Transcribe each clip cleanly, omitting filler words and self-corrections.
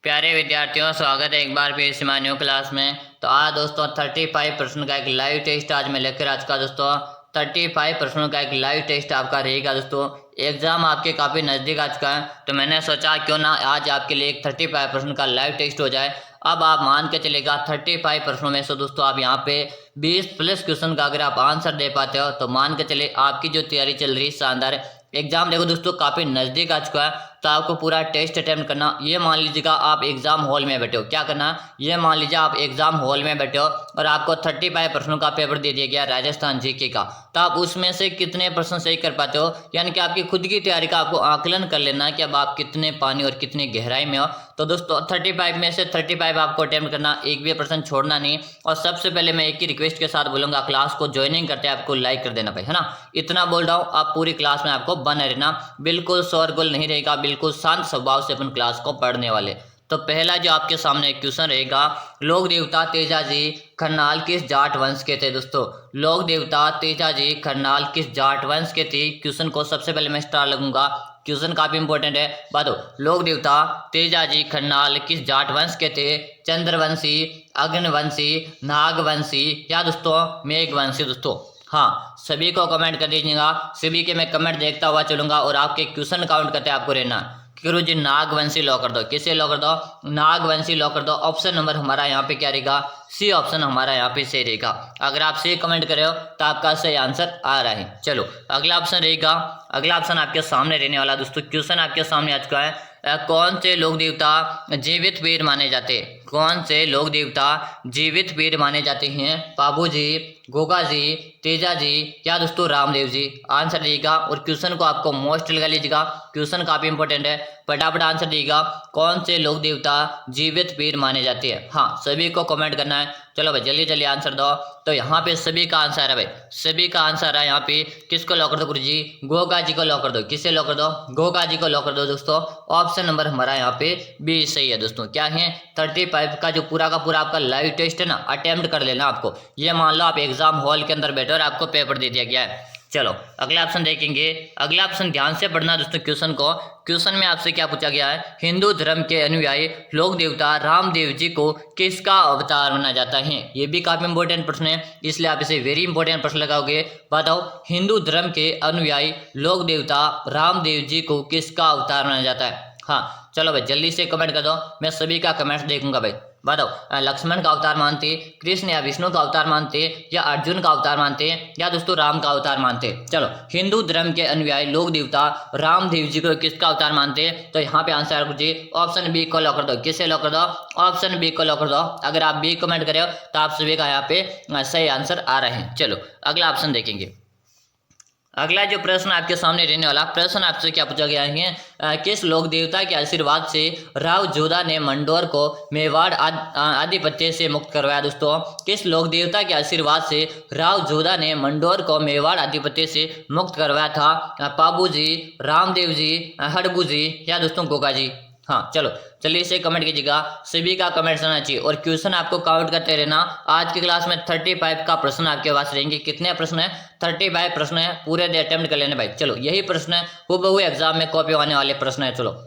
प्यारे विद्यार्थियों, स्वागत है एक बार फिर से हमारी न्यू क्लास में। तो आज दोस्तों 35 प्रश्न का एक लाइव टेस्ट आज मैं लेकर आ चुका दोस्तों। 35 प्रश्नों का एक लाइव टेस्ट आपका रहेगा दोस्तों। एग्जाम आपके काफ़ी नज़दीक आ चुका है, तो मैंने सोचा क्यों ना आज आपके लिए एक 35 प्रश्न का लाइव टेस्ट हो जाए। अब आप मान के चलेगा 35 प्रश्नों में से दोस्तों आप यहाँ पे 20 प्लस क्वेश्चन का अगर आप आंसर दे पाते हो तो मान के चले आपकी जो तैयारी चल रही है शानदार है। एग्जाम देखो दोस्तों काफ़ी नज़दीक आ चुका है, तो आपको पूरा टेस्ट अटेम्प्ट करना। ये मान लीजिएगा आप एग्जाम हॉल में बैठे हो, क्या करना, ये मान लीजिए आप एग्जाम हॉल में बैठे हो और आपको 35 प्रश्नों का पेपर दे दिया गया राजस्थान जीके का। तो आप उसमें से कितने प्रश्न सही कर पाते हो, यानी कि आपकी खुद की तैयारी का आपको आकलन कर लेना है कि अब आप कितने पानी और कितनी गहराई में हो। तो दोस्तों 35 में से 35 आपको अटेम्प्ट करना, एक भी प्रश्न छोड़ना नहीं। और सबसे पहले मैं एक ही रिक्वेस्ट के साथ बोलूंगा, क्लास को ज्वाइनिंग करते हैं आपको लाइक कर देना भाई, है ना। इतना बोल रहा हूँ, आप पूरी क्लास में आपको बने रहना, बिल्कुल शोरगुल नहीं रहेगा, बिल्कुल शांत स्वभाव से अपन क्लास को पढ़ने वाले। तो पहला जो आपके सामने क्वेश्चन रहेगा, लोक देवता तेजाजी खरनाल किस जाट वंश के थे दोस्तों। लोक देवता तेजाजी खरनाल किस जाट वंश के थे। क्वेश्चन को सबसे पहले मैं स्टार लगूंगा, क्वेश्चन काफी इंपॉर्टेंट है। बातो लोक देवता तेजाजी खरनाल किस जाट वंश के थे। चंद्रवंशी, अग्निवंशी, नागवंशी या दोस्तों मेघवंशी दोस्तों। हाँ, सभी को कमेंट कर दीजिएगा, सभी के मैं कमेंट देखता हुआ चलूंगा और आपके क्वेश्चन काउंट करते आपको रहना। गुरु जी नागवंशी लॉ कर दो, किसे लॉ कर दो, नागवंशी लॉ कर दो। ऑप्शन नंबर हमारा यहाँ पे क्या रहेगा, सी ऑप्शन हमारा यहाँ पे सही रहेगा। अगर आप सी कमेंट करे हो तो आपका सही आंसर आ रहा है। चलो अगला ऑप्शन रहेगा, अगला ऑप्शन आपके सामने रहने वाला दोस्तों। क्वेश्चन आपके सामने आ चुका है, कौन से लोक देवता जीवित वीर माने जाते हैं। कौन से लोक देवता जीवित वीर माने जाते हैं। बाबू जी, गोगा जी, तेजा जी या दोस्तों रामदेव जी। आंसर दीजिएगा और क्वेश्चन को आपको मोस्ट लगा लीजिएगा, क्वेश्चन काफी इंपॉर्टेंट है। फटाफट आंसर दीजिएगा, कौन से लोक देवता जीवित वीर माने जाते हैं। हाँ, सभी को कमेंट करना है। चलो भाई जल्दी जल्दी आंसर दो। तो यहाँ पे सभी का आंसर है भाई, सभी का आंसर है। यहाँ पे किसको लॉक कर दो गुरु जी, गोगा जी को लॉक कर दो। किसे लॉक कर दो, गोगा जी को लॉक कर दो दोस्तों। ऑप्शन नंबर हमारा यहाँ पे बी सही है दोस्तों। क्या है, 35 का जो पूरा का पूरा आपका लाइव टेस्ट है ना, अटेम्प्ट कर लेना आपको। ये मान लो आप एग्जाम हॉल के अंदर बैठे और आपको पेपर दे दिया गया है। चलो अगला ऑप्शन देखेंगे, अगला ऑप्शन ध्यान से पढ़ना दोस्तों क्वेश्चन को। क्वेश्चन में आपसे क्या पूछा गया है, हिंदू धर्म के अनुयायी लोक देवता रामदेव जी को किसका अवतार माना जाता है। ये भी काफी इंपॉर्टेंट प्रश्न है, इसलिए आप इसे वेरी इंपॉर्टेंट प्रश्न लगाओगे। बताओ, हिंदू धर्म के अनुयायी लोक देवता रामदेव जी को किसका अवतार माना जाता है। हाँ चलो भाई जल्दी से कमेंट कर दो, मैं सभी का कमेंट्स देखूंगा भाई। बताओ, लक्ष्मण का अवतार मानते, कृष्ण या विष्णु का अवतार मानते, या अर्जुन का अवतार मानते, या दोस्तों राम का अवतार मानते। चलो, हिंदू धर्म के अनुयायी लोक देवता रामदेव जी को किसका अवतार मानते, तो यहाँ पे आंसर जी ऑप्शन बी को लॉक कर दो। किसे लॉक कर दो, ऑप्शन बी को लॉक कर दो। अगर आप बी कमेंट करे हो तो आप सभी का यहाँ पे सही आंसर आ रहे हैं। चलो अगला ऑप्शन देखेंगे। अगला जो प्रश्न आपके सामने रहने वाला प्रश्न आपसे क्या पूछा गया है, किस लोक देवता के आशीर्वाद से राव जोधा ने मंडोर को मेवाड़ आधिपत्य से मुक्त करवाया दोस्तों। किस लोक देवता के आशीर्वाद से राव जोधा ने मंडोर को मेवाड़ आधिपत्य से मुक्त करवाया था। पाबू जी, रामदेव जी, हड़बू जी या दोस्तों गोगा जी। हाँ चलो चलिए इसे कमेंट कीजिएगा, सभी का कमेंट आना चाहिए और क्वेश्चन आपको काउंट करते रहना। आज की क्लास में 35 का प्रश्न आपके पास रहेंगे। कितने प्रश्न है, 35 प्रश्न है, पूरे दे अटेम्प्ट कर लेने भाई। चलो यही प्रश्न है, हूबहू एग्जाम में कॉपी आने वाले प्रश्न है। चलो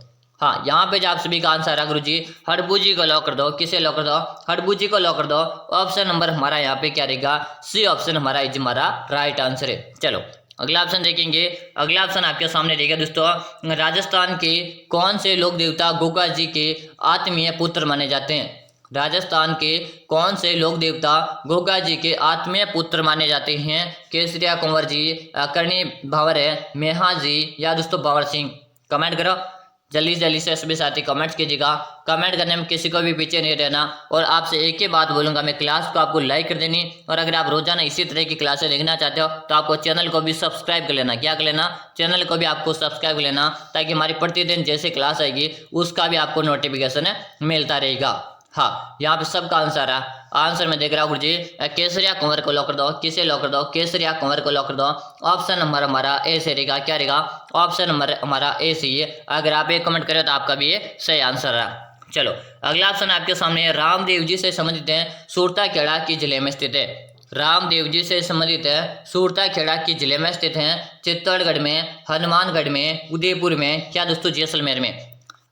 हाँ, यहाँ पे जो आप सभी का आंसर है गुरु जी हड़बू जी को लॉक कर दो। किसे लॉक कर दो, हड़बू जी को लॉक कर दो। ऑप्शन नंबर हमारा यहाँ पे क्या रहेगा, सी ऑप्शन हमारा इज हमारा राइट आंसर है। चलो अगला ऑप्शन देखेंगे, अगला ऑप्शन आपके सामने रहेगा दोस्तों, राजस्थान के कौन से लोक देवता गोगा जी के आत्मीय पुत्र माने जाते हैं। राजस्थान के कौन से लोक देवता गोगा जी के आत्मीय पुत्र माने जाते हैं। केसरिया कुंवर जी, करणी भावर है, मेहा जी या दोस्तों बावर सिंह। कमेंट करो जल्दी से सभी साथी कमेंट्स कीजिएगा, कमेंट करने में किसी को भी पीछे नहीं रहना। और आपसे एक ही बात बोलूंगा, मैं क्लास को आपको लाइक कर देनी, और अगर आप रोजाना इसी तरह की क्लासें देखना चाहते हो तो आपको चैनल को भी सब्सक्राइब कर लेना। क्या कर लेना, चैनल को भी आपको सब्सक्राइब कर लेना, ताकि हमारी प्रतिदिन जैसे क्लास आएगी उसका भी आपको नोटिफिकेशन मिलता रहेगा। हाँ, यहाँ पे सबका आंसर है। आंसर में देख रहा हूँ गुरु जी केसरिया कुंवर को लॉक कर दो। किसे लॉक कर दो, केसरिया कुंवर को लॉक कर दो। ऑप्शन नंबर हमारा ए से रहेगा, क्या रहेगा, ऑप्शन नंबर हमारा ए सही है। अगर आप एक कमेंट करें तो आपका भी ये सही आंसर है। चलो अगला ऑप्शन आपके सामने है, रामदेव जी से संबंधित है सूरता खेड़ा की जिले में स्थित है। रामदेव जी से संबंधित है सूरता खेड़ा की जिले में स्थित है। चित्तौड़गढ़ में, हनुमानगढ़ में, उदयपुर में, क्या दोस्तों जैसलमेर में।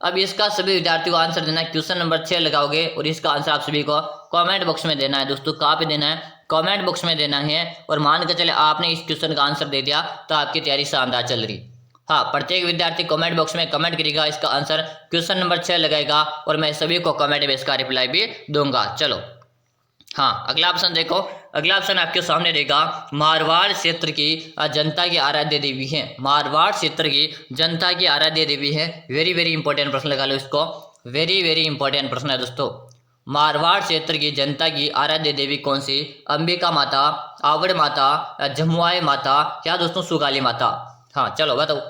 अब इसका सभी विद्यार्थियों को आंसर देना है, क्वेश्चन नंबर 6 लगाओगे और इसका आंसर आप सभी को कमेंट बॉक्स में देना है दोस्तों। कहाँ पे देना है? कमेंट बॉक्स में देना है। और मान के चले आपने इस क्वेश्चन का आंसर दे दिया तो आपकी तैयारी शानदार चल रही। हाँ, प्रत्येक विद्यार्थी कमेंट बॉक्स में कमेंट करेगा, इसका आंसर क्वेश्चन नंबर 6 लगाएगा और मैं सभी को कमेंट में इसका रिप्लाई भी दूंगा। चलो हाँ, अगला ऑप्शन देखो। अगला ऑप्शन आपके सामने रहेगा, मारवाड़ क्षेत्र की जनता की आराध्य देवी है। मारवाड़ क्षेत्र की जनता की आराध्य देवी है। वेरी वेरी इंपॉर्टेंट प्रश्न लगा लो इसको, वेरी वेरी इंपॉर्टेंट प्रश्न है दोस्तों। मारवाड़ क्षेत्र की जनता की आराध्य देवी कौन सी? अंबिका माता, आवड़ माता, जमुआई माता या दोस्तों सुगाली माता? हाँ चलो बताओ।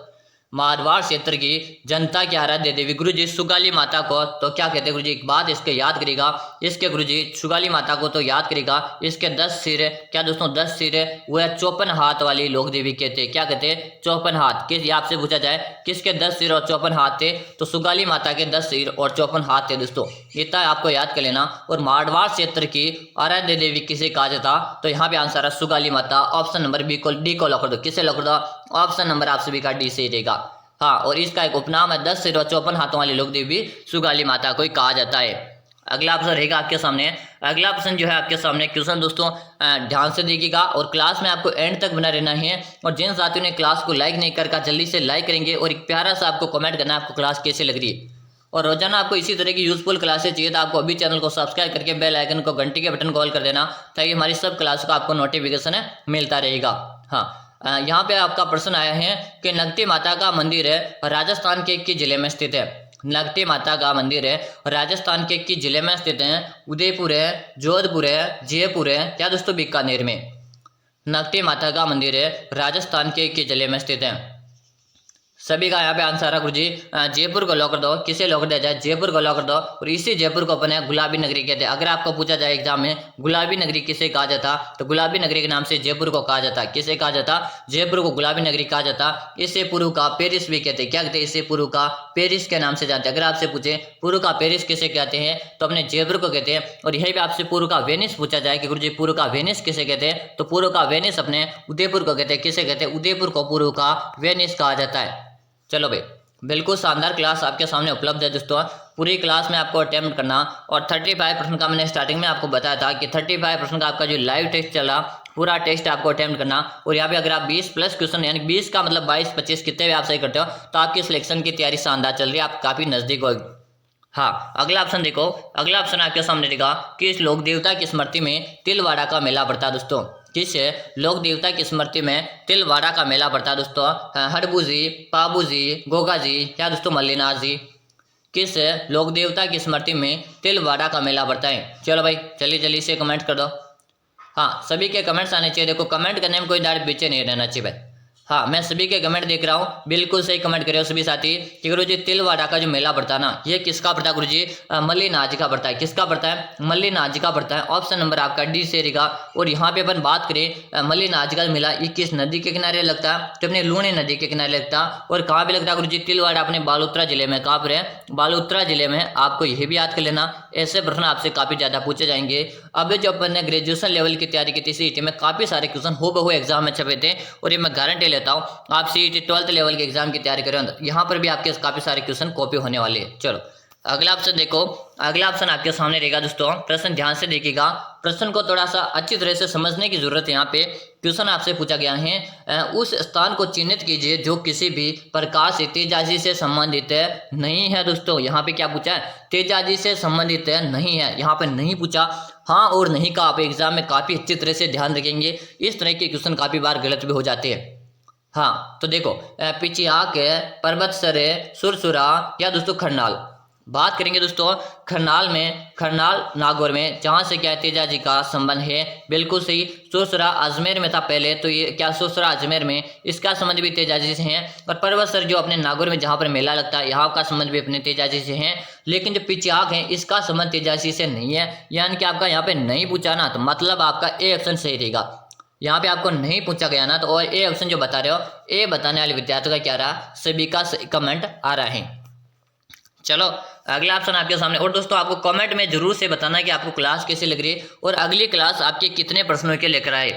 मारवाड़ क्षेत्र की जनता की आराध्य देवी गुरुजी सुगाली माता को तो क्या कहते हैं गुरुजी? एक बात इसके याद करेगा, इसके गुरुजी सुगाली माता को तो याद करेगा, इसके 10 सिर है। क्या दोस्तों 10 सिर है? वह 54 हाथ वाली लोक देवी कहते हैं। क्या कहते हैं? 54 हाथ। किस आपसे पूछा जाए किसके 10 सिर और 54 हाथ थे, तो सुगाली माता के 10 सिर और 54 हाथ थे दोस्तों। इतना आपको याद कर लेना। और मारवाड़ क्षेत्र की आराध्य देवी किसे कहा जाता? तो यहाँ पे आंसर है सुगाली माता। ऑप्शन नंबर डी को लॉक कर दो। किसे लॉक कर दो? ऑप्शन नंबर आप सभी का डी से रहेगा। हाँ, और इसका एक उपनाम है 10 सिर और 54 हाथों वाली लोक देवी सुगाली माता को कहा जाता है। अगला ऑप्शन रहेगा आपके सामने। अगला ऑप्शन जो है आपके सामने क्वेश्चन दोस्तों ध्यान से देखिएगा और क्लास में आपको एंड तक बना रहना है। और जिन साथियों ने क्लास को लाइक नहीं कर जल्दी से लाइक करेंगे और एक प्यारा सा आपको कमेंट करना है आपको क्लास कैसे लग रही है। और रोजाना आपको इसी तरह की यूजफुल क्लासेस चाहिए तो आपको अभी चैनल को सब्सक्राइब करके बेल आइकन को घंटी के बटन को ऑल कर देना, ताकि हमारी सब क्लास का आपको नोटिफिकेशन मिलता रहेगा। हाँ, यहाँ पे आपका प्रश्न आया है कि नगटी माता का मंदिर है राजस्थान के किस जिले में स्थित है? नगटी माता का मंदिर है राजस्थान के किस जिले में स्थित है? उदयपुर है, जोधपुर है, जयपुर है या दोस्तों बीकानेर में? नगटी माता का मंदिर है राजस्थान के किस जिले में स्थित है? सभी का यहाँ पे आंसर है गुरुजी जयपुर को लॉक कर दो। किसे लॉक दिया जाए? जयपुर को लॉक कर दो। और इसी जयपुर को अपने गुलाबी नगरी कहते हैं। अगर आपको पूछा जाए एग्जाम में गुलाबी नगरी किसे कहा जाता, तो गुलाबी नगरी के नाम से जयपुर को कहा जाता। किसे कहा जाता? जयपुर को गुलाबी नगरी कहा जाता। इसे पूर्व का पेरिस भी कहते हैं। क्या कहते हैं? इसे पूर्व का पेरिस के नाम से जानते हैं। अगर आपसे पूछे पूर्व का पेरिस किसे कहते हैं, तो अपने जयपुर को कहते हैं। और यही पे आपसे पूर्व का वेनिस पूछा जाए कि गुरुजी पूर्व का वेनिस किसे कहते हैं, तो पूर्व का वेनिस अपने उदयपुर को कहते हैं। किसे कहते हैं? उदयपुर को पूर्व का वेनिस कहा जाता है। चलो भाई, बिल्कुल शानदार क्लास आपके सामने उपलब्ध है दोस्तों। पूरी क्लास में आपको अटेम्प्ट करना और 35 प्रश्न का मैंने स्टार्टिंग में आपको बताया था कि 35 प्रश्न का आपका जो लाइव टेस्ट चला, पूरा टेस्ट आपको अटेम्प्ट करना। और यहाँ पे अगर आप 20 प्लस क्वेश्चन यानी 20 का मतलब 22-25 कितने भी आप सही करते हो तो आपकी सिलेक्शन की तैयारी शानदार चल रही है, आप काफी नजदीक हो। हाँ, अगला ऑप्शन देखो। अगला ऑप्शन आपके सामने रहेगा कि इस लोक देवता की स्मृति में तिलवाड़ा का मेला पड़ता है दोस्तों। किस लोक देवता की स्मृति में तिलवाड़ा का मेला पड़ता है दोस्तों? हड़बू जी, पाबू जी, गोगा जी या दोस्तों मल्लीनाथ जी? किस लोक देवता की स्मृति में तिलवाड़ा का मेला पड़ता है? चलो भाई जल्दी जल्दी से कमेंट कर दो। हाँ, सभी के कमेंट्स आने चाहिए। देखो कमेंट करने में कोई डायरेक्ट पीछे नहीं रहना चाहिए भाई। हाँ, मैं सभी के कमेंट देख रहा हूँ, बिल्कुल सही कमेंट करे हो सभी साथी कि गुरुजी तिलवाड़ा का जो मेला पड़ता है ना, ये किसका पड़ता है गुरुजी? मल्लीनाथ जी का पड़ता है। किसका पड़ता है? मल्लीनाथ जी का पड़ता है। ऑप्शन नंबर आपका डी से रहेगा। और यहाँ पे अपन बात करें मल्लीनाथ जी का मेला ये किस नदी के किनारे लगता है? तो अपने लूणी नदी के किनारे लगता है। और कहाँ पे लगता है गुरुजी? तिलवाड़ा अपने बालोतरा जिले में। कहाँ पर है? बालोतरा जिले में। आपको यह भी याद कर लेना, ऐसे प्रश्न आपसे काफी ज्यादा पूछे जाएंगे। अब जो अपन ने ग्रेजुएशन लेवल की तैयारी की थी सीईटी में, काफी सारे क्वेश्चन हो एग्जाम में छपे थे और ये मैं गारंटी लेता हूँ आप सीईटी 12th लेवल के एग्जाम की तैयारी करें, यहाँ पर भी आपके काफी सारे क्वेश्चन कॉपी होने वाले हैं। चलो अगला ऑप्शन देखो। अगला ऑप्शन आपके सामने रहेगा दोस्तों। प्रश्न ध्यान से देखिएगा, प्रश्न को थोड़ा सा अच्छी तरह से समझने की जरूरत है। यहाँ पे क्वेश्चन आपसे पूछा गया है उस स्थान को चिन्हित कीजिए जो किसी भी प्रकार से तेजाजी से संबंधित नहीं है। दोस्तों यहाँ पे क्या पूछा है? तेजाजी से संबंधित नहीं है, यहाँ पे नहीं पूछा। हाँ और नहीं का आप एग्जाम में काफी अच्छी तरह से ध्यान रखेंगे, इस तरह के क्वेश्चन काफी बार गलत भी हो जाते हैं। हाँ तो देखो पिचियाक, पर्वतसर, सुरसुरा या दोस्तों खरनाल। बात करेंगे दोस्तों खरनाल में, खरनाल नागौर में, जहाँ से क्या तेजाजी का संबंध है। बिल्कुल सही। सुरसुरा अजमेर में था पहले, तो ये क्या सुरसुरा अजमेर में, इसका संबंध भी तेजाजी से है। और पर्वतसर जो अपने नागौर में जहाँ पर मेला लगता है, यहाँ का संबंध भी अपने तेजाजी से है। लेकिन जो पिचियाक है इसका संबंध तेजाजी से नहीं है, यानी कि आपका यहाँ पे नहीं पूछा ना, तो मतलब आपका ए ऑप्शन सही रहेगा। यहाँ पे आपको नहीं पूछा गया ना, तो और ए ऑप्शन जो बता रहे हो, ए बताने वाले विद्यार्थियों का क्या रहा? सभी का कमेंट आ रहा है। चलो अगला ऑप्शन आपके सामने। और दोस्तों आपको कमेंट में जरूर से बताना कि आपको क्लास कैसी लग रही है और अगली क्लास आपके कितने प्रश्नों के लेकर आए।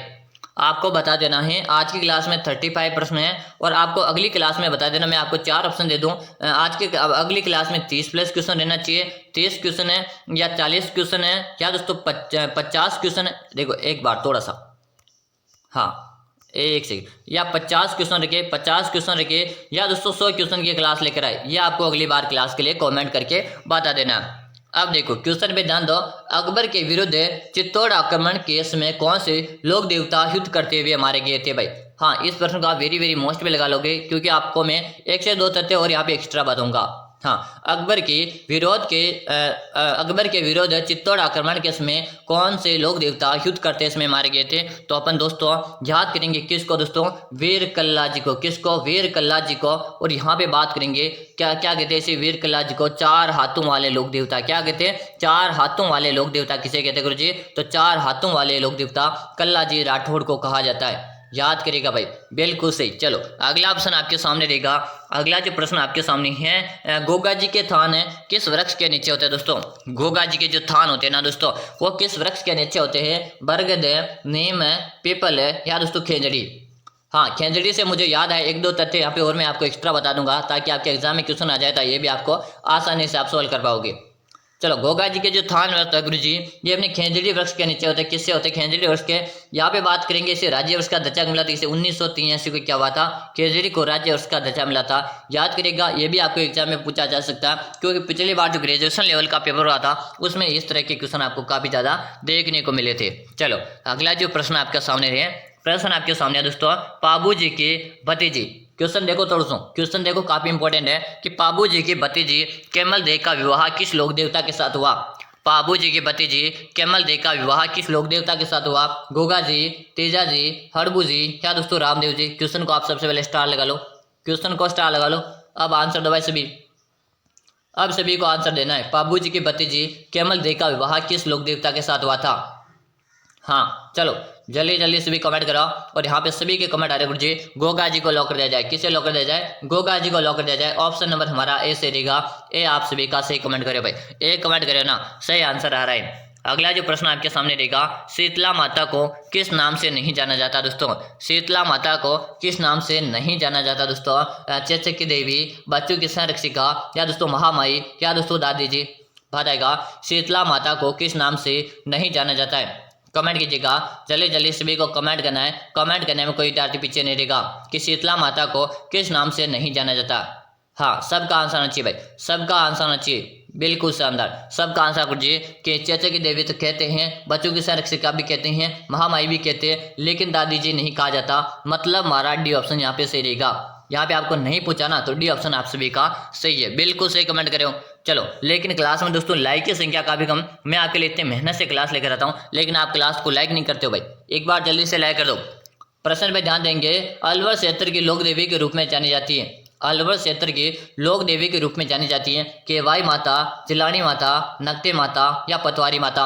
आपको बता देना है आज की क्लास में 35 प्रश्न है और आपको अगली क्लास में बता देना, मैं आपको 4 ऑप्शन दे दूं। आज के अगली क्लास में 30 प्लस क्वेश्चन रहना चाहिए, 30 क्वेश्चन है या 40 क्वेश्चन है या दोस्तों 50 क्वेश्चन है। देखो एक बार थोड़ा सा, हाँ एक सेकंड, या 50 क्वेश्चन रखे, 50 क्वेश्चन रखे या दोस्तों 100 क्वेश्चन की क्लास लेकर आए, ये आपको अगली बार क्लास के लिए कमेंट करके बता देना। अब देखो क्वेश्चन पे ध्यान दो। अकबर के विरुद्ध चित्तौड़ आक्रमण केस में कौन से लोक देवता युद्ध करते हुए मारे गए थे भाई। हाँ, इस प्रश्न को आप वेरी मोस्ट पे लगा लोगे क्योंकि आपको मैं 1 से 2 तथ्य और यहाँ पे एक्स्ट्रा बताऊंगा। हाँ, अकबर के विरोध चित्तौड़ आक्रमण केस में कौन से लोक देवता युद्ध करते समय मारे गए थे। तो अपन दोस्तों याद करेंगे किसको दोस्तों, वीर कल्ला जी को। किसको, वीर कल्ला जी को। और यहाँ पे बात करेंगे क्या क्या कहते हैं इसे वीर कल्ला जी को, 4 हाथों वाले लोक देवता। क्या कहते हैं, 4 हाथों वाले लोक देवता किसे कहते हैं गुरु जी, तो 4 हाथों वाले लोक देवता कल्ला जी राठौड़ को कहा जाता है। याद करेगा भाई, बिल्कुल सही। चलो अगला ऑप्शन आपके सामने रहेगा। अगला जो प्रश्न आपके सामने है, गोगा जी के थान किस वृक्ष के नीचे होते हैं दोस्तों। गोगा जी के जो थान होते हैं ना दोस्तों, वो किस वृक्ष के नीचे होते हैं। बरगद है, नीम है, पीपल है या दोस्तों खेजड़ी। हाँ, खेजड़ी से मुझे याद है 1-2 तथ्य यहाँ पे और मैं आपको एक्स्ट्रा बता दूंगा ताकि आपके एग्जाम में क्वेश्चन आ जाए तो ये भी आपको आसानी से आप सॉल्व कर पाओगे। चलो गोगा जी के जो थान होता है गुरु जी, ये अपने खेजड़ी वृक्ष के नीचे होते हैं। किससे होते हैं, खेजड़ी वृक्ष के। यहाँ पे बात करेंगे इसे राज्य वृक्ष का दर्जा मिला था, इसे 1983 को क्या हुआ था, खेजड़ी को राज्य वृक्ष का दर्जा मिला था। याद करेगा, ये भी आपको एग्जाम में पूछा जा सकता है क्योंकि पिछली बार जो ग्रेजुएशन लेवल का पेपर हुआ था उसमें इस तरह के क्वेश्चन आपको काफी ज्यादा देखने को मिले थे। चलो अगला जो प्रश्न आपके सामने रहे, प्रश्न आपके सामने दोस्तों, पाबू जी के भतीजी। क्वेश्चन देखो थोड़ा सा, क्वेश्चन देखो काफी इंपॉर्टेंट है कि पाबू जी की भतीजी कैमल देव का विवाह किस लोक देवता के साथ हुआ। पाबू जी की भतीजी कैमल देव का विवाह किस लोक देवता के साथ हुआ। गोगा जी, तेजा जी, हड़बू जी या दोस्तों रामदेव जी। क्वेश्चन को आप सबसे पहले स्टार लगा लो, क्वेश्चन को स्टार लगा लो। अब आंसर दो भाई सभी, अब सभी को आंसर देना है। पाबू जी की भतीजी कैमल देव का विवाह किस लोक देवता के साथ हुआ था। हाँ चलो जल्दी जल्दी सभी कमेंट कराओ और यहाँ पे सभी के कमेंट आ रहे गुरुजी, गोगा जी को लॉक कर दिया जाए। किसे लॉक कर दिया जाए, गोगा जी को लॉक कर दिया जाए। ऑप्शन नंबर हमारा ए से रहेगा। ए आप सभी का सही कमेंट करें भाई, ए कमेंट करें ना, सही आंसर आ रहा है। अगला जो प्रश्न आपके सामने रहेगा, शीतला माता को किस नाम से नहीं जाना जाता दोस्तों। शीतला माता को किस नाम से नहीं जाना जाता दोस्तों। चेचक देवी, बच्चों की संरक्षिका या दोस्तों महामाई या दोस्तों दादी जी। बताएगा शीतला माता को किस नाम से नहीं जाना जाता है, कमेंट कीजिएगा। जल्दी जल्दी सभी को कमेंट करना है। कमेंट करने में कोई विद्यार्थी पीछे नहीं रहेगा कि शीतला माता को किस नाम से नहीं जाना जाता। हाँ सबका आंसर आना चाहिए भाई, सबका आंसर आना चाहिए, बिल्कुल शानदार। सबका आंसर कीजिए कि चेचक की देवी तो कहते हैं, बच्चों की संरक्षिका भी कहते हैं, महामाई भी कहते हैं, लेकिन दादी जी नहीं कहा जाता। मतलब हमारा डी ऑप्शन यहाँ पे सही रहेगा। यहाँ पे आपको नहीं पूछा ना तो डी ऑप्शन आप सभी का सही है, बिल्कुल सही कमेंट करो। चलो लेकिन क्लास में दोस्तों लाइक की संख्या काफी कम, मैं आपके लिए इतने मेहनत से क्लास लेकर आता हूँ लेकिन आप क्लास को लाइक नहीं करते हो भाई। एक बार जल्दी से लाइक कर दो। प्रश्न पे ध्यान देंगे, अलवर क्षेत्र की लोक देवी के रूप में जानी जाती है। अलवर क्षेत्र की लोक देवी के रूप में जानी जाती है केवाई माता, चिलानी माता, नकते माता या पतवारी माता।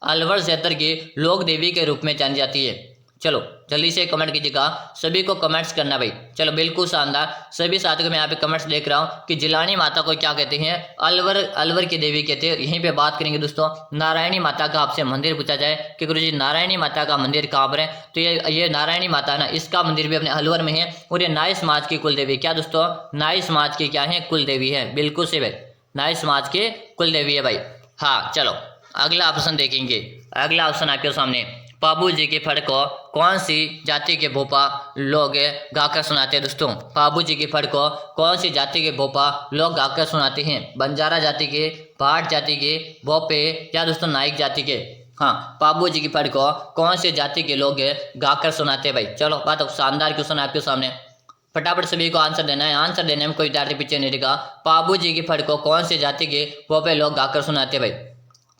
अलवर क्षेत्र की लोक देवी के रूप में जानी जाती है। चलो जल्दी से कमेंट कीजिएगा, सभी को कमेंट्स करना भाई। चलो बिल्कुल शानदार, सभी साथियों को मैं यहाँ पे कमेंट्स देख रहा हूँ कि जिलानी माता को क्या कहते हैं, अलवर की देवी कहते हैं। यहीं पे बात करेंगे दोस्तों नारायणी माता का। आपसे मंदिर पूछा जाए कि गुरुजी नारायणी माता का मंदिर कहाँ पर है, तो ये नारायणी माता ना, इसका मंदिर भी अपने अलवर में है और ये नाई समाज की कुल देवी। क्या दोस्तों, नाई समाज की क्या है, कुल देवी है, बिल्कुल से भाई, नाई समाज की कुल देवी है भाई। हाँ चलो अगला ऑप्शन देखेंगे। अगला ऑप्शन आपके सामने, पाबू जी के फड़ को कौन सी जाति के भोपा लोग गाकर सुनाते हैं दोस्तों। पाबू जी के फड़ को कौन सी जाति के भोपा लोग गाकर सुनाते हैं। बंजारा जाति के, भाट जाति के, भोपे या दोस्तों नाइक जाति के। हाँ पाबू जी की फड़ को कौन सी जाति के लोग गाकर सुनाते हैं भाई। चलो बात शानदार क्वेश्चन आपके सामने, फटाफट सभी को आंसर देना है। आंसर देने में कोई विद्यार्थी पीछे नहीं रहेगा। पाबू जी की फड़ को कौन सी जाति के भोपे लोग गाकर सुनाते हैं भाई।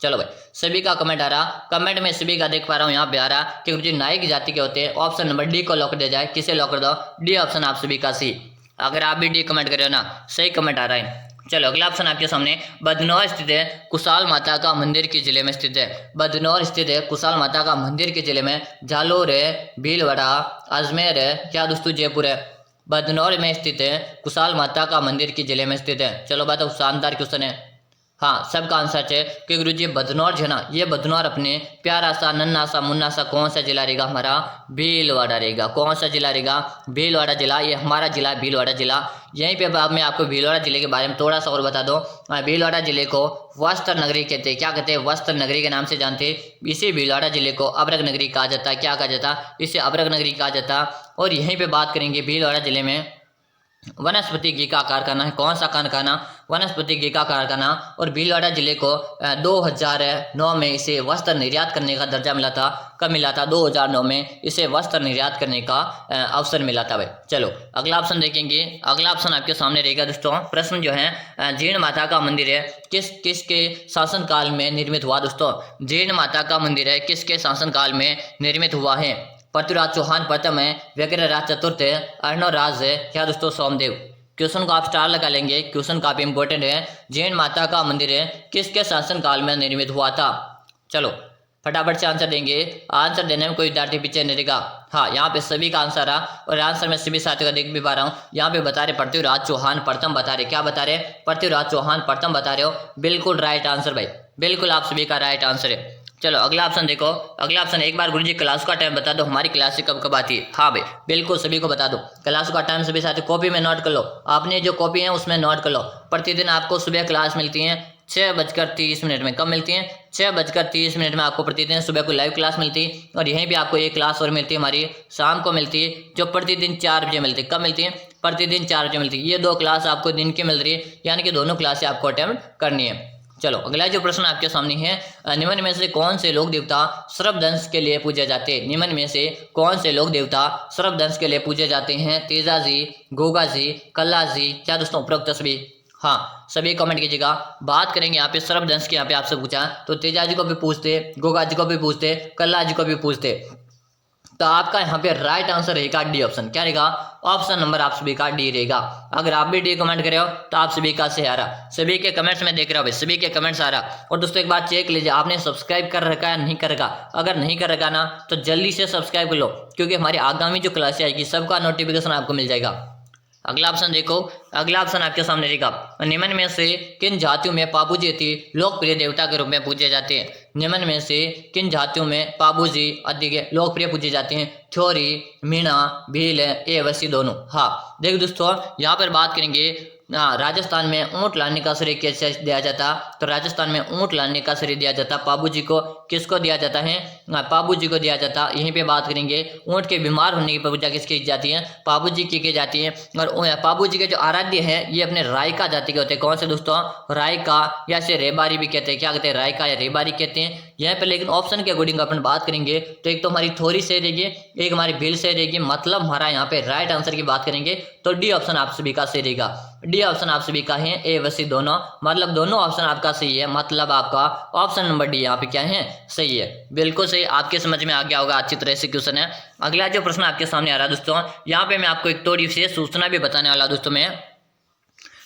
चलो भाई सभी का कमेंट आ रहा, कमेंट में सभी का देख पा रहा हूँ यहाँ पे आ रहा कि गुरुजी नाइक जाति के होते हैं। ऑप्शन नंबर डी को लॉक कर दिया जाए। किसे लॉक कर दो, डी ऑप्शन आप सभी का सी। अगर आप भी डी कमेंट कर रहे हो ना, सही कमेंट आ रहा है। चलो अगला ऑप्शन आपके सामने, बदनौर स्थित है कुशाल माता का मंदिर किस जिले में स्थित है। बदनौर स्थित है कुशाल माता का मंदिर के जिले में जालोर है, भीलवाड़ा, अजमेर है क्या दोस्तों जयपुर है। बदनौर में स्थित है कुशाल माता का मंदिर के जिले में स्थित है। चलो बात शानदार क्वेश्चन है, हाँ, सबका आंसर है कि गुरुजी बदनौर जो है ना, ये बदनौर अपने प्यारा सा नन्ना सा मुन्ना सा कौन सा जिला रहेगा, हमारा भीलवाड़ा रहेगा। कौन सा जिला रहेगा, भीलवाड़ा जिला, ये हमारा जिला भीलवाड़ा जिला। यहीं पे अब मैं आपको भीलवाड़ा जिले के बारे में थोड़ा सा और बता दूं। भीलवाड़ा जिले को वस्त्र नगरी कहते हैं। क्या कहते हैं, वस्त्र नगरी के नाम से जानते हैं। इसी भीलवाड़ा जिले को अभ्रक नगरी कहा जाता है। क्या कहा जाता है, इसे अभ्रक नगरी कहा जाता। और यहीं पे बात करेंगे भीलवाड़ा जिले में वनस्पति घी का कारखाना है। कौन सा कारखाना, वनस्पति घी का कारखाना। और भीलवाड़ा जिले को 2009 में इसे वस्त्र निर्यात करने का दर्जा मिला था। कब मिला था, 2009 में इसे वस्त्र निर्यात करने का अवसर मिला था भाई। चलो अगला ऑप्शन देखेंगे। अगला ऑप्शन आपके सामने रहेगा दोस्तों। प्रश्न जो है, जीर्ण माता का मंदिर है किसके शासनकाल में निर्मित हुआ। दोस्तों जीर्ण माता का मंदिर है किसके शासनकाल में निर्मित हुआ है। पृथ्वीराज चौहान प्रथम है, व्यग्रराज चतुर्थ है, अर्णवराज है, क्या दोस्तों सोमदेव। क्वेश्चन को आप स्टार लगा लेंगे, क्वेश्चन काफी इंपॉर्टेंट है। जैन माता का मंदिर है किसके शासन काल में निर्मित हुआ था। चलो फटाफट से आंसर देंगे। आंसर देने में कोई विद्यार्थी पीछे नहीं रहेगा। हाँ, यहाँ पे सभी का आंसर आ, और आंसर में सभी साथियों का देख भी पा रहा हूँ। यहाँ पे बता रहे पृथ्वीराज चौहान प्रथम बता रहे। क्या बता रहे, पृथ्वीराज चौहान प्रथम बता रहे हो। बिल्कुल राइट आंसर भाई, बिल्कुल आप सभी का राइट आंसर है। चलो अगला ऑप्शन देखो। अगला ऑप्शन, एक बार गुरुजी क्लास का टाइम बता दो, हमारी क्लास कब कब आती है। हाँ भाई बिल्कुल सभी को बता दो। क्लास का टाइम सभी साथी कॉपी में नोट कर लो, आपने जो कॉपी है उसमें नोट कर लो। प्रतिदिन आपको सुबह क्लास मिलती है 6:30 में। कब मिलती है, 6:30 में आपको प्रतिदिन सुबह को लाइव क्लास मिलती है। और यहीं भी आपको एक क्लास और मिलती है हमारी शाम को मिलती है, जो प्रतिदिन 4 बजे मिलती है। कब मिलती है, प्रतिदिन 4 बजे मिलती है। ये 2 क्लास आपको दिन की मिल रही है, यानी कि दोनों क्लासें आपको अटेम्प्ट करनी है। चलो अगला जो प्रश्न आपके सामने है, निम्न में से कौन से लोक देवता सर्पदंश के लिए पूजे जाते हैं। निम्न में से कौन से लोक देवता सर्पदंश के लिए पूजे जाते हैं। तेजा जी, गोगा जी, कल्ला जी, क्या दोस्तों उपरोक्त सभी। हाँ सभी कमेंट कीजिएगा। बात करेंगे यहाँ पे सर्पदंश की, यहाँ पे आपसे पूछा तो तेजा जी को भी पूछते, गोगा जी को भी पूछते, कल्ला जी को भी पूछते। तो आपका यहाँ पे राइट आंसर रहेगा डी ऑप्शन। क्या रहेगा, ऑप्शन नंबर आप सभी का डी रहेगा। अगर आप भी डी कमेंट करे हो तो आप सभी का सही आ रहा। सभी के कमेंट्स में देख रहा हूँ भाई, सभी के कमेंट्स आ रहा। और दोस्तों एक बात चेक लीजिए, आपने सब्सक्राइब कर रखा है नहीं कर रखा। अगर नहीं कर रखा ना तो जल्दी से सब्सक्राइब कर लो, क्योंकि हमारी आगामी जो क्लास आएगी सबका नोटिफिकेशन आपको मिल जाएगा। अगला ऑप्शन देखो। अगला ऑप्शन आपके सामने रहेगा, निम्न में से किन जातियों में पाबूजी अति लोकप्रिय देवता के रूप में पूजे जाते हैं। निम्न में से किन जातियों में पाबूजी अधिक लोकप्रिय पूजे जाते हैं। थ्योरी, मीणा, भील, एवसी दोनों। हाँ देखो दोस्तों, यहाँ पर बात करेंगे राजस्थान में ऊंट लाने का श्रेय कैसे दिया जाता। तो राजस्थान में ऊंट लाने का श्रेय दिया जाता पाबूजी को। किसको दिया जाता है, पाबूजी को दिया जाता। यहीं पे बात करेंगे ऊंट के बीमार होने की पूजा किसकी जाती है, पाबूजी की जाती है। और पाबूजी के जो आराध्य है ये अपने रायका जाति के होते हैं। कौन से दोस्तों, रायका, या से रेबारी भी कहते हैं। क्या कहते हैं, रायका या रेबारी कहते हैं यहाँ पे। लेकिन ऑप्शन के अकॉर्डिंग अपन बात करेंगे तो एक तो हमारी थोड़ी सही रहेगी, एक हमारी भील सही रहेगी। मतलब हमारा यहाँ पे राइट आंसर की बात करेंगे तो डी ऑप्शन आप सभी का सही रहेगा। डी ऑप्शन आप सभी का है, ए वसी दोनों। मतलब दोनों ऑप्शन आपका सही है। मतलब आपका ऑप्शन नंबर डी यहाँ पे क्या है, सही है। बिल्कुल सही, आपके समझ में आ गया होगा अच्छी तरह से क्वेश्चन है। अगला जो प्रश्न आपके सामने आ रहा है दोस्तों, यहाँ पे मैं आपको एक थोड़ी विशेष सूचना भी बताने वाला दोस्तों।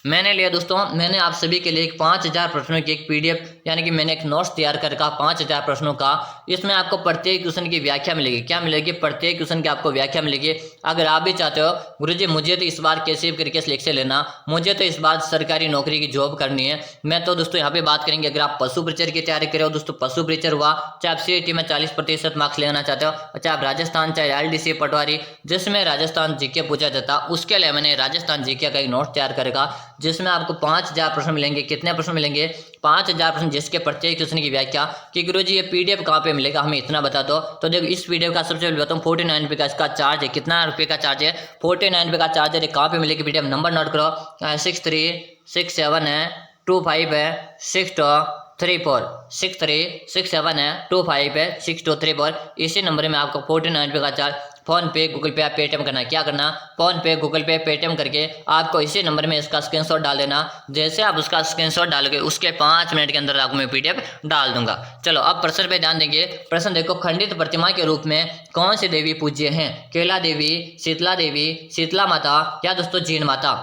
मैंने लिया दोस्तों, मैंने आप सभी के लिए 5000 प्रश्नों की एक पीडीएफ, यानी कि मैंने एक नोट्स तैयार कर रखा 5000 प्रश्नों का। इसमें आपको प्रत्येक क्वेश्चन की व्याख्या मिलेगी। क्या मिलेगी, प्रत्येक क्वेश्चन की आपको व्याख्या मिलेगी। अगर आप भी चाहते हो गुरुजी मुझे तो इस बार कैसे करके सिलेक्शन लेना, मुझे तो इस बार सरकारी नौकरी की जॉब करनी है, मैं तो दोस्तों यहाँ पे बात करेंगे। अगर आप पशु परिचर की तैयारी करो दोस्तों, पशु परिचर हुआ, चाहे आप CIT में 40% मार्क्स लेना चाहते हो, चाहे आप राजस्थान, चाहे LDC पटवारी जिसमें राजस्थान जीके पूछा जाता, उसके लिए मैंने राजस्थान जीके का एक नोट तैयार करेगा, जिसमें आपको 5000 प्रश्न मिलेंगे। कितने प्रश्न मिलेंगे, 5000 प्रश्न, जिसके प्रत्येक क्वेश्चन की व्याख्या। कि गुरुजी ये पीडीएफ कहाँ पे मिलेगा, हमें इतना बता दो। तो देखो इस पीडीएफ का सबसे पहले बताऊँ, 49 रुपये का इसका चार्ज है। कितना रुपये का चार्ज है, 49 रुपये का चार्ज है। कहाँ पे मिलेगी पीडीएफ, नंबर नोट करो, 6367 है 25 है 6234, 6367 है 25 है 6234। इसी नंबर में आपको 49 रुपये का चार्ज। फोन पे, गूगल पे, आप पेटीएम करना। क्या करना, फोन पे, गूगल पे, पेटीएम करके आपको इसी नंबर में इसका स्क्रीनशॉट डाल देना। जैसे आप उसका स्क्रीनशॉट डालोगे उसके 5 मिनट के अंदर आपको मैं पीडीएफ डाल दूंगा। चलो अब प्रश्न पे ध्यान देंगे। प्रश्न देखो, खंडित प्रतिमा के रूप में कौन सी देवी पूज्य हैं। कैला देवी, शीतला देवी, शीतला माता, या दोस्तों जीण माता।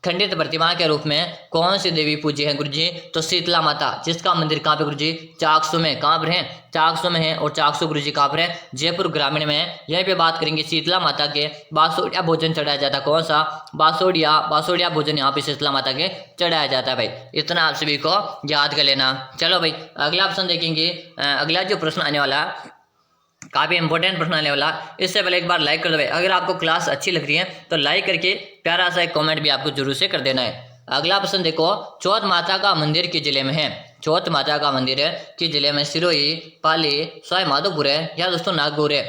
खंडित प्रतिमा के रूप में कौन सी देवी पूजी है गुरुजी? तो शीतला माता, जिसका मंदिर कहाँ पे गुरुजी? चाकसू में। कहाँ पर है? चाकसू में है। और चाकसू गुरुजी कहाँ पर है? जयपुर ग्रामीण में है। यहीं पे बात करेंगे शीतला माता के बासोड़िया भोजन चढ़ाया जाता है। कौन सा? बासोड़िया भोजन यहाँ पे शीतला माता के चढ़ाया जाता है भाई। इतना आप सभी को याद कर लेना। चलो भाई अगला ऑप्शन देखेंगे। अगला जो प्रश्न आने वाला काफ़ी इंपॉर्टेंट प्रश्न आने वाला, इससे पहले एक बार लाइक कर दो भाई। अगर आपको क्लास अच्छी लग रही है तो लाइक करके प्यारा सा एक कमेंट भी आपको जरूर से कर देना है। अगला प्रश्न देखो, चौथ माता का मंदिर किस जिले में है? चौथ माता का मंदिर है किस जिले में? सिरोही, पाली, सवाई माधोपुर है या दोस्तों नागौर है?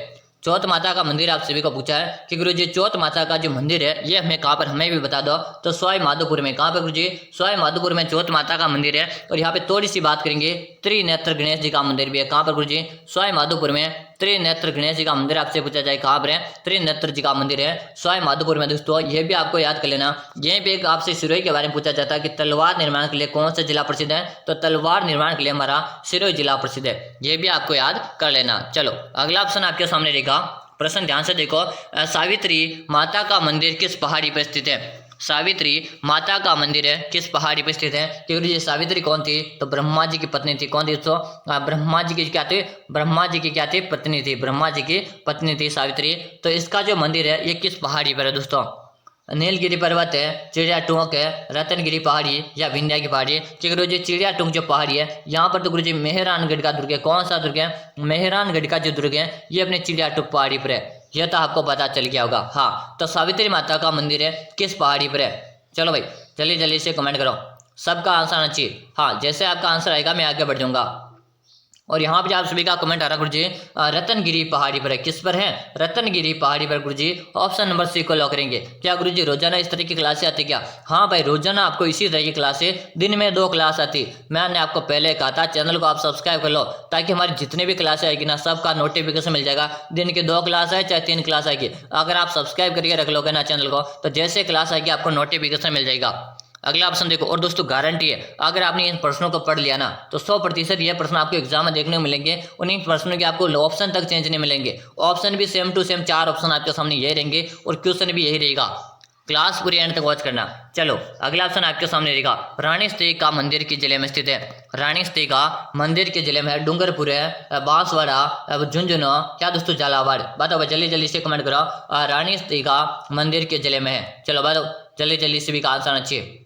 चौथ माता का मंदिर आप सभी को पूछा है कि गुरुजी चौथ माता का जो मंदिर है ये हमें कहाँ पर, हमें भी बता दो। तो सवाई माधोपुर में। कहाँ पर गुरुजी? सवाई माधोपुर में चौथ माता का मंदिर है। और यहाँ पे थोड़ी सी बात करेंगे, त्रिनेत्र गणेश जी का मंदिर भी है। कहाँ पर गुरुजी? सवाई माधोपुर में त्रिनेत्र गणेश जी का मंदिर आपसे पूछा जाए कहाँ पर है? त्रिनेत्र जी का मंदिर है सवाई माधोपुर में। दोस्तों ये भी आपको याद कर लेना। यहीं पे एक आपसे सिरोही के बारे में पूछा जाता है कि तलवार निर्माण के लिए कौन सा जिला प्रसिद्ध है? तो तलवार निर्माण के लिए हमारा सिरोही जिला प्रसिद्ध है। ये भी आपको याद कर लेना। चलो अगला ऑप्शन आपके सामने रहेगा। प्रश्न ध्यान से देखो, सावित्री माता का मंदिर किस पहाड़ी पर स्थित है? सावित्री माता का मंदिर है किस पहाड़ी पर स्थित है? क्योंकि ये सावित्री कौन थी? तो ब्रह्मा जी की पत्नी थी। कौन थी? तो ब्रह्मा जी की क्या थी? ब्रह्मा जी की क्या थी? पत्नी थी। ब्रह्मा जी की पत्नी थी सावित्री। तो इसका जो मंदिर है ये किस पहाड़ी पर है दोस्तों? नीलगिरी पर्वत है, चिड़िया टोंक है, रतनगिरी पहाड़ी या विंध्या की पहाड़ी? कि गुरुजी चिड़िया टोंक जो पहाड़ी है यहाँ पर तो गुरुजी मेहरानगढ़ का दुर्ग है। कौन सा दुर्ग है? मेहरानगढ़ का जो दुर्ग है ये अपने चिड़िया टोंक पहाड़ी पर है। यह तो आपको पता चल गया होगा। हाँ तो सावित्री माता का मंदिर है किस पहाड़ी पर है? चलो भाई जल्दी जल्दी से कमेंट करो, सबका आंसर आना चाहिए। हाँ जैसे आपका आंसर आएगा मैं आगे बढ़ जाऊंगा। और यहाँ पे आप सभी का कमेंट आ रहा गुरुजी रतनगिरी पहाड़ी पर है। किस पर है? रतनगिरी पहाड़ी पर गुरुजी। ऑप्शन नंबर सी को लॉक करेंगे। क्या गुरुजी रोजाना इस तरह की क्लासें आती क्या? हाँ भाई रोजाना आपको इसी तरह की क्लासें, दिन में 2 क्लास आती। मैंने आपको पहले कहा था चैनल को आप सब्सक्राइब कर लो ताकि हमारी जितनी भी क्लासें आएगी ना सबका नोटिफिकेशन मिल जाएगा। दिन की 2 क्लास आए चाहे 3 क्लास आएगी, अगर आप सब्सक्राइब करके रख लोगे ना चैनल को तो जैसे क्लास आएगी आपको नोटिफिकेशन मिल जाएगा। अगला ऑप्शन देखो। और दोस्तों गारंटी है अगर आपने इन प्रश्नों को पढ़ लिया ना तो 100% ये प्रश्न आपको एग्जाम में देखने को मिलेंगे। उन्हीं प्रश्नों के आपको ऑप्शन तक चेंज नहीं मिलेंगे। ऑप्शन भी सेम टू सेम 4 ऑप्शन आपके सामने यही रहेंगे और क्वेश्चन भी यही रहेगा। क्लास पूरी एंड तक वॉच करना। चलो अगला ऑप्शन आपके सामने रहेगा, रानी स्त्री का मंदिर किस जिले में स्थित है? रानी स्त्री का मंदिर के जिले में है? डूंगरपुर है, बांसवाड़ा, झुंझुनू क्या दोस्तों झालावाड़? बताओ जल्दी जल्दी से कमेंट करो। रानी स्त्री का मंदिर के जिले में है। चलो बताओ जल्दी जल्दी से भी का आंसर आना चाहिए।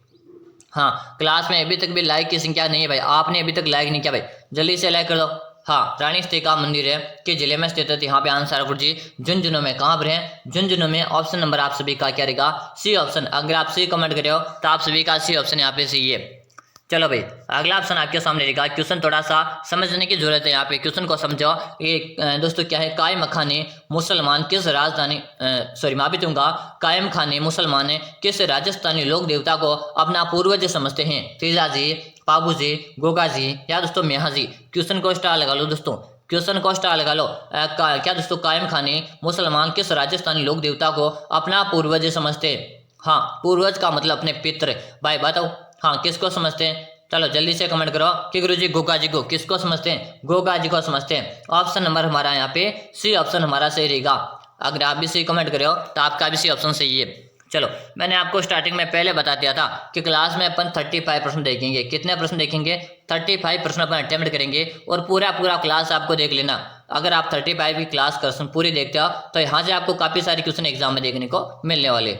हाँ क्लास में अभी तक भी लाइक की संख्या नहीं है भाई, आपने अभी तक लाइक नहीं किया भाई, जल्दी से लाइक कर दो। हाँ रानी स्त्री का मंदिर है कि जिले में स्थित है? यहाँ पे आंसर गुरुजी झुंझुनू में। कहाँ पर है? झुंझुनू में। ऑप्शन नंबर आप सभी का क्या रहेगा? C option. अगर आप सी कमेंट करे हो तो आप सभी का सी ऑप्शन यहाँ पे सही है। चलो भाई अगला ऑप्शन आपके सामने रहेगा। क्वेश्चन थोड़ा सा समझने की जरूरत है, यहाँ पे क्वेश्चन को समझो। ये दोस्तों क्या है, कायम खाने मुसलमान किस राजधानी माफी चाहूंगा, कायम खाने मुसलमान किस राजस्थानी लोक देवता को अपना पूर्वज समझते हैं? तीजा जी, पाबू जी, गोगा जी या दोस्तों मेहा जी? क्वेश्चन को स्टार लगा लो दोस्तों, क्वेश्चन को स्टार लगा लो। क्या दोस्तों कायम खाने मुसलमान किस राजस्थानी लोक देवता को अपना पूर्वज समझते हैं? हाँ पूर्वज का मतलब अपने पितृ। भाई बताओ हाँ किसको समझते हैं? चलो जल्दी से कमेंट करो कि गुरुजी गोगा जी को। किसको समझते हैं? गोगा जी को समझते हैं। ऑप्शन नंबर हमारा यहाँ पे सी ऑप्शन हमारा सही रहेगा। अगर आप भी सही कमेंट करे हो तो आपका भी सी ऑप्शन सही है। चलो मैंने आपको स्टार्टिंग में पहले बता दिया था कि क्लास में अपन 35 प्रश्न देखेंगे। कितने प्रश्न देखेंगे? 35 प्रश्न अपन अटेम्प्ट करेंगे और पूरा क्लास आपको देख लेना। अगर आप 35 की क्लास क्वेश्चन पूरी देखते हो तो यहाँ से आपको काफी सारे क्वेश्चन एग्जाम में देखने को मिलने वाले।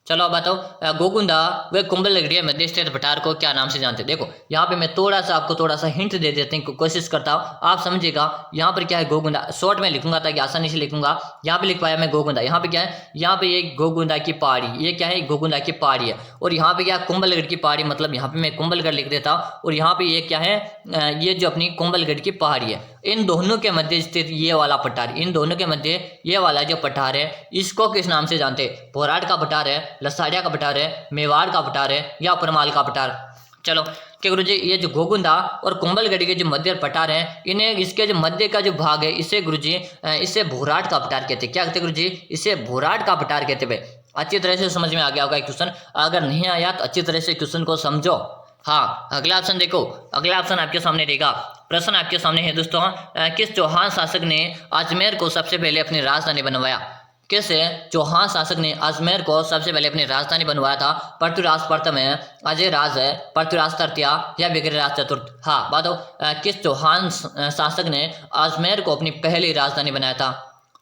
चलो बताओ गोगुंदा व कुंभलगढ़िया मध्य स्थित भटार को क्या नाम से जानते हैं? देखो यहाँ पे मैं आपको थोड़ा सा हिंट दे देते हैं, कोशिश करता हूँ आप समझिएगा। यहाँ पर क्या है गोगुंदा, शॉर्ट में लिखूंगा ताकि आसानी से लिखूंगा। यहाँ पे लिख पाया मैं गोगुंदा। यहाँ पे क्या है? यहाँ पे ये गोगुंदा की पहाड़ी, ये क्या है? गोगुंदा की पहाड़ी है। और यहाँ पे क्या है? कुंभलगढ़ की पहाड़ी, मतलब यहाँ पे मैं कुंभलगढ़ लिख देता हूँ। और यहाँ पे ये क्या है? ये जो अपनी कुंभलगढ़ की पहाड़ी है, इन दोनों के मध्य स्थित ये वाला पठार, इन दोनों के मध्य ये वाला जो पठार है इसको किस नाम से जानते हैं? भोराट का पठार है, लसाड़िया का पठार है, मेवाड़ का पठार है या परमाल का पठार? चलो कि गुरुजी ये जो गोगुंदा और कुंभलगढ़ के जो मध्य पठार है, इन्हें इसके जो मध्य का जो भाग है इसे गुरुजी इसे भोराट का पठार कहते हैं। क्या कहते हैं गुरुजी? इसे भोराट का पठार कहते हैं। अच्छी तरह से समझ में आ गया होगा क्वेश्चन। अगर नहीं आया तो अच्छी तरह से क्वेश्चन को समझो। हाँ अगला ऑप्शन देखो, अगला ऑप्शन आपके सामने रहेगा। प्रश्न आपके सामने है दोस्तों, किस चौहान शासक ने अजमेर को सबसे पहले अपनी राजधानी बनवाया? किस चौहान शासक ने अजमेर को सबसे पहले अपनी राजधानी बनवाया था? पृथ्वीराज प्रथम है, अजय राज है, पृथ्वीराज तृतीय या विग्रहराज चतुर्थ? हाँ बताओ, किस चौहान शासक ने अजमेर को अपनी पहली राजधानी बनाया था?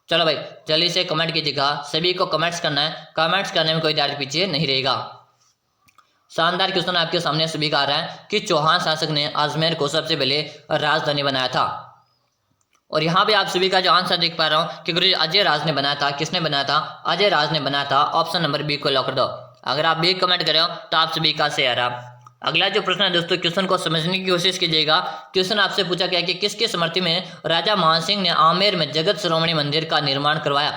चलो भाई जल्दी से कमेंट कीजिएगा, सभी को कमेंट्स करना है, कमेंट्स करने में कोई देर पीछे नहीं रहेगा। शानदार क्वेश्चन आपके सामने सभी का आ रहा है कि चौहान शासक ने अजमेर को सबसे पहले राजधानी बनाया था। और यहाँ पे आप सभी का जो आंसर देख पा रहा हूँ कि गुरु अजय राज ने बनाया था। किसने बनाया था? अजय राज ने बनाया था। ऑप्शन नंबर बी को लॉक कर दो। अगर आप बी कमेंट करें तो आप सभी का सही आ रहा। अगला जो प्रश्न है दोस्तों, क्वेश्चन को समझने की कोशिश कीजिएगा। क्वेश्चन आपसे पूछा गया कि किसके स्मृति में राजा मानसिंह ने आमेर में जगत शिरोमणि मंदिर का निर्माण करवाया?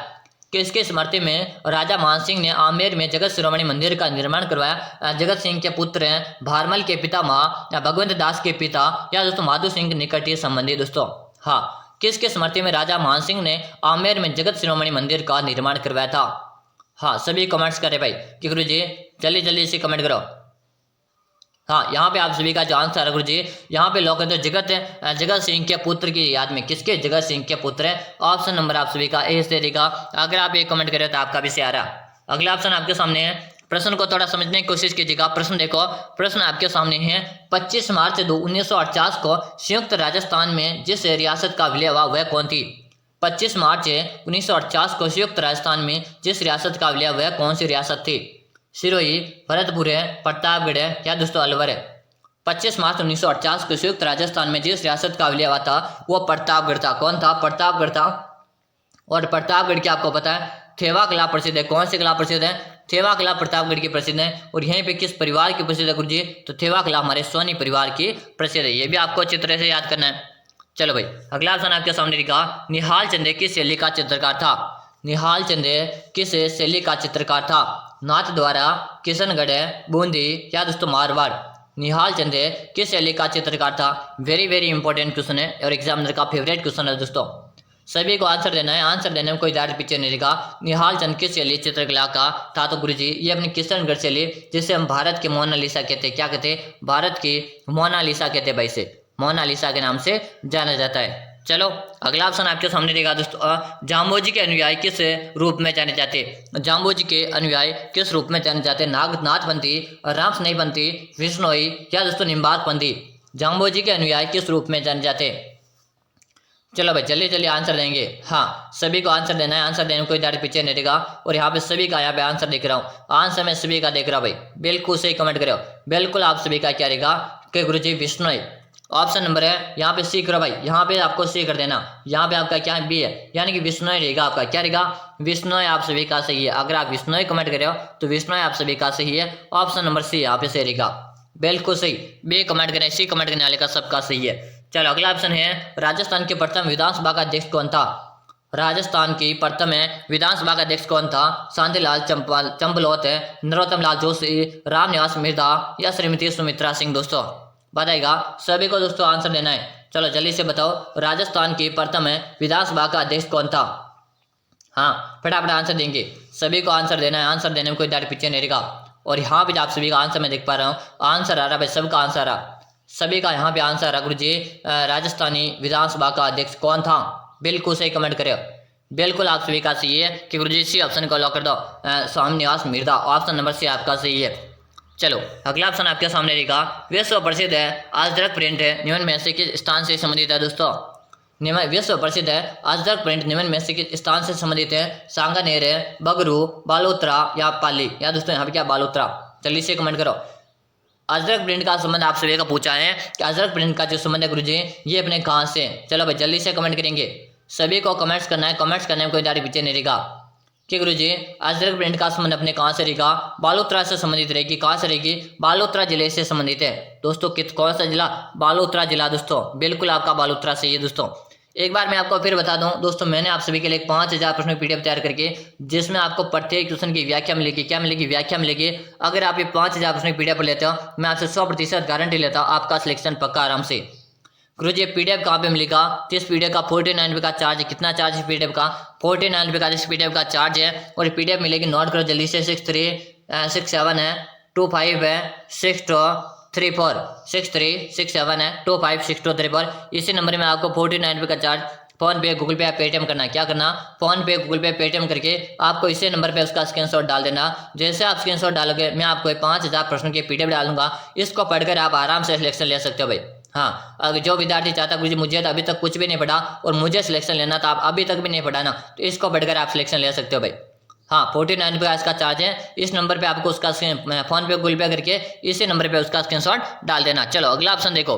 किसके स्मृति में राजा मानसिंह ने आमेर में जगत शिरोमणि मंदिर का निर्माण करवाया? जगत सिंह के पुत्र हैं, भारमल के पिता माँ, या भगवंत दास के पिता, या दोस्तों माधु सिंह निकट संबंधी? दोस्तों हाँ, किसके स्मृति में राजा मानसिंह ने आमेर में जगत शिरोमणि मंदिर का निर्माण करवाया था? हाँ सभी कमेंट्स करें भाई कि गुरु जी जल्दी जल्दी से कमेंट करो। हाँ यहाँ पे आप सभी का जो आंसर है गुरु जी, यहाँ पे लॉक कर दो, जगत सिंह के पुत्र की याद में। किसके? जगत सिंह के पुत्र है। ऑप्शन नंबर आप सभी का ए से रहेगा। अगर आप ये कमेंट करें तो आपका भी सही आ रहा। अगला ऑप्शन आपके सामने है, प्रश्न को थोड़ा समझने की कोशिश कीजिएगा। प्रश्न देखो, प्रश्न आपके सामने है 25 मार्च 1948 को संयुक्त राजस्थान में जिस रियासत का विलय हुआ वह कौन थी? 25 मार्च 1948 को संयुक्त राजस्थान में जिस रियासत का विलय वह कौन सी रियासत थी? सिरोही, भरतपुर है, प्रतापगढ़ है, या दोस्तों अलवर है? 25 मार्च 1948 को संयुक्त राजस्थान में जिस रियासत का विलय हुआ था वो प्रतापगढ़ था। कौन था? प्रतापगढ़ था। और प्रतापगढ़ की आपको पता है थेवा कला प्रसिद्ध है। कौन सी कला प्रसिद्ध है? थेवा कला प्रतापगढ़ की प्रसिद्ध है। और यहीं पे किस परिवार की प्रसिद्ध है गुरु जी? तो थेवा कला हमारे सोनी परिवार की प्रसिद्ध है। ये भी आपको अच्छी तरह से याद करना है। चलो भाई अगला ऑप्शन आपके सामने लिखा, निहाल चंदे किस शैली का चित्रकार था? निहाल चंदे किस शैली का चित्रकार था? नाथ द्वारा, किशनगढ़, बूंदी, या दोस्तों मारवाड़? निहाल चंदे किस शैली का चित्रकार था? वेरी वेरी इंपॉर्टेंट क्वेश्चन है और एग्जामिनर का फेवरेट क्वेश्चन है दोस्तों। सभी को आंसर देना है, आंसर देने में कोई दाढ़ पीछे नहीं रहेगा। निहाल चंद किस शैली चित्रकला का था? तो गुरुजी ये अपनी किशनगढ़ शैली, जिसे हम भारत के मोनालिसा कहते हैं। क्या कहते हैं? भारत की मोनालिसा कहते हैं भाई, से मोनालिसा के नाम से जाना जाता है। चलो अगला ऑप्शन आपके सामने रहेगा दोस्तों, जाम्बोजी के अनुयायी किस रूप में जाने जाते? जाम्बोजी के अनुयायी किस रूप में जाने जाते? नाथपंथी, रामस्नेहीपंथी, विष्णोई, या दोस्तों निम्बार्कपंथी? जाम्बोजी के अनुयायी किस रूप में जाने जाते? चलो भाई जल्दी जल्दी आंसर देंगे। हाँ सभी को आंसर देना है, आंसर देने में कोई दाढ़ पीछे नहीं रहेगा। और यहाँ पे सभी का यहाँ पे आंसर देख रहा हूँ, आंसर मैं सभी का देख रहा हूँ भाई, बिल्कुल सही कमेंट करो। बिल्कुल आप सभी का क्या रहेगा कि गुरुजी विष्णोई। ऑप्शन नंबर है यहाँ पे सी करो भाई, यहाँ पे आपको सी कर देना। यहाँ पे आपका क्या बी है, यानी कि विष्णोई रहेगा आपका। क्या रहेगा? विष्णोई आप सभी का सही है। अगर आप विष्णोई कमेंट करे हो तो विष्णोई आप सभी का सही है। ऑप्शन नंबर सी यहाँ पे सही रहेगा, बिल्कुल सही। बी कमेंट करें, सी कमेंट करने वाले का सबका सही है। चलो अगला ऑप्शन है, राजस्थान के प्रथम विधानसभा का अध्यक्ष कौन था? राजस्थान की प्रथम विधानसभा का अध्यक्ष कौन था? शांतिलाल चंपलोत, नरोत्तम लाल जोशी, रामनिवास मिर्धा, या श्रीमती सुमित्रा सिंह? दोस्तों बताइएगा, सभी को दोस्तों आंसर देना है। चलो जल्दी से बताओ, राजस्थान की प्रथम विधानसभा का अध्यक्ष कौन था? हाँ फटाफट आंसर देंगे, सभी को आंसर देना है, आंसर देने में कोई दाढ़ पीछे नहीं रहेगा। और यहाँ पे आप सभी का आंसर मैं देख पा रहा हूँ, आंसर आ रहा भाई, सबका आंसर आ रहा, सभी का यहाँ पे आंसर आ रहा। गुरु जी राजस्थानी विधानसभा का अध्यक्ष कौन था? बिल्कुल सही कमेंट करें। बिल्कुल आप सभी का सही है कि गुरु जी सी ऑप्शन को लॉक कर दो, Ramniwas Mirdha. Option number C आपका सही है। चलो अगला ऑप्शन आपके सामने रहेगा, विश्व प्रसिद्ध है अजरक प्रिंट है निम्न में से किस स्थान से संबंधित है? दोस्तों विश्व प्रसिद्ध है अजरक प्रिंट निम्न में से किस स्थान से संबंधित है? सांगानेर है, बगरू, बालोतरा, या पाली? या दोस्तों यहाँ पे क्या बालोतरा? जल्दी से कमेंट करो। अजरक प्रिंट का संबंध आप सभी का पूछा है कि अजरक प्रिंट का जो संबंध है गुरुजी ये अपने कहाँ से? चलो भाई जल्दी से कमेंट करेंगे, सभी को कमेंट्स करना है, कमेंट्स करने में कोई दाढ़ी पीछे नहीं रहेगा कि गुरुजी अजरक प्रिंट का संबंध अपने कहाँ से रहेगा? बालोतरा से संबंधित रहेगी। कहाँ से रहेगी? बालोतरा जिले से संबंधित है। दोस्तों कौन सा जिला? बालोतरा जिला। दोस्तों बिल्कुल आपका बालोतरा से ही है। दोस्तों एक बार मैं आपको फिर बता दूं दोस्तों, मैंने आप सभी के लिए 5000 प्रश्नों की पीडीएफ तैयार करके, जिसमें आपको प्रत्येक क्वेश्चन की व्याख्या मिलेगी। क्या मिलेगी? व्याख्या मिलेगी। अगर आप ये 5000 प्रश्नों की पीडीएफ लेते हो, मैं आपसे 100% गारंटी लेता हूँ आपका सिलेक्शन पक्का आराम से। गुरुजी पीडीएफ कहाँ पे मिलेगा? तो इस पीडीएफ का 49 रुपये का चार्ज है। कितना चार्ज है पीडीएफ का? 49 रुपये का इस पीडीएफ का चार्ज है। और पीडीएफ मिलेगी, नोट करो जल्दी से, 6367 है, 25 है, 6234, 6367 है, 256234। इसी नंबर में आपको 49 रुपये का चार्ज फ़ोन पे, गूगल पे या पेटीएम करना। क्या करना, फ़ोन पे, गूगल पे, पेटीएम करके आपको इसी नंबर पे उसका स्क्रीनशॉट डाल देना। जैसे आप स्क्रीनशॉट डालोगे मैं आपको 5000 प्रश्न की पीडीएफ डालूंगा, इसको पढ़कर आप आराम से सिलेक्शन ले सकते हो भाई। हाँ, अगर जो विद्यार्थी चाहता है मुझे तो अभी तक कुछ भी नहीं पढ़ा और मुझे सिलेक्शन लेना था, आप अभी तक भी नहीं पढ़ा ना, तो इसको पढ़कर आप सिलेक्शन ले सकते हो भाई। हाँ, 49 रुपये इसका चार्ज है। इस नंबर पे आपको उसका फ़ोन पे, गूगल पे करके इसी नंबर पे उसका स्क्रीनशॉट डाल देना। चलो अगला ऑप्शन देखो।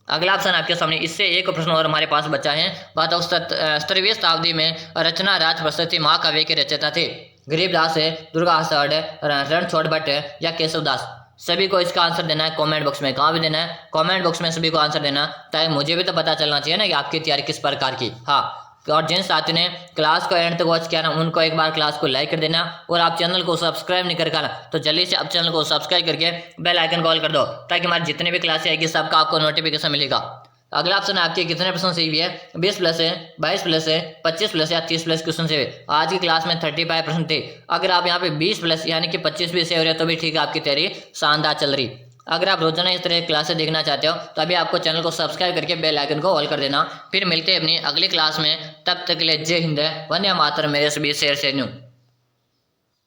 अगला ऑप्शन आपके सामने, इससे एक प्रश्न और हमारे पास बचा है। बात 17वीं शताब्दी में रचना राज प्रशस्ति महाकाव्य के रचयिता थे। गरीबदास है, दुर्गाशरण है, रणछोड़ भट्ट है या केशवदास। सभी को इसका आंसर देना है कमेंट बॉक्स में। कहाँ भी देना है, कमेंट बॉक्स में सभी को आंसर देना, ताकि मुझे भी तो पता चलना चाहिए ना कि आपकी तैयारी किस प्रकार की। हाँ, और जिन साथियों ने क्लास को एंड तक वॉच किया ना, उनको एक बार क्लास को लाइक कर देना और आप चैनल को सब्सक्राइब नहीं कर ना, तो जल्दी से आप चैनल को सब्सक्राइब करके बेल आइकन कॉल कर दो, ताकि हमारी जितने भी क्लासेस आएगी सबका आपको नोटिफिकेशन मिलेगा। अगला ऑप्शन आपके कितने प्रश्न सही भी है, 20 प्लस है, 22 प्लस है, 25 प्लस या 30 प्लस क्वेश्चन से। आज की क्लास में 35 प्रश्न थे। अगर आप यहाँ पे 20 प्लस यानी कि 25 भी से हो रहे तो भी ठीक है, आपकी तैयारी शानदार चल रही। अगर आप रोजाना इस तरह की क्लासेस देखना चाहते हो तो अभी आपको चैनल को सब्सक्राइब करके बेल आइकन को ऑल कर देना। फिर मिलते हैं अपनी अगली क्लास में, तब तक के लिए जय हिंद, वंदे मातरम। मेरे सभी शेयर से न्यू।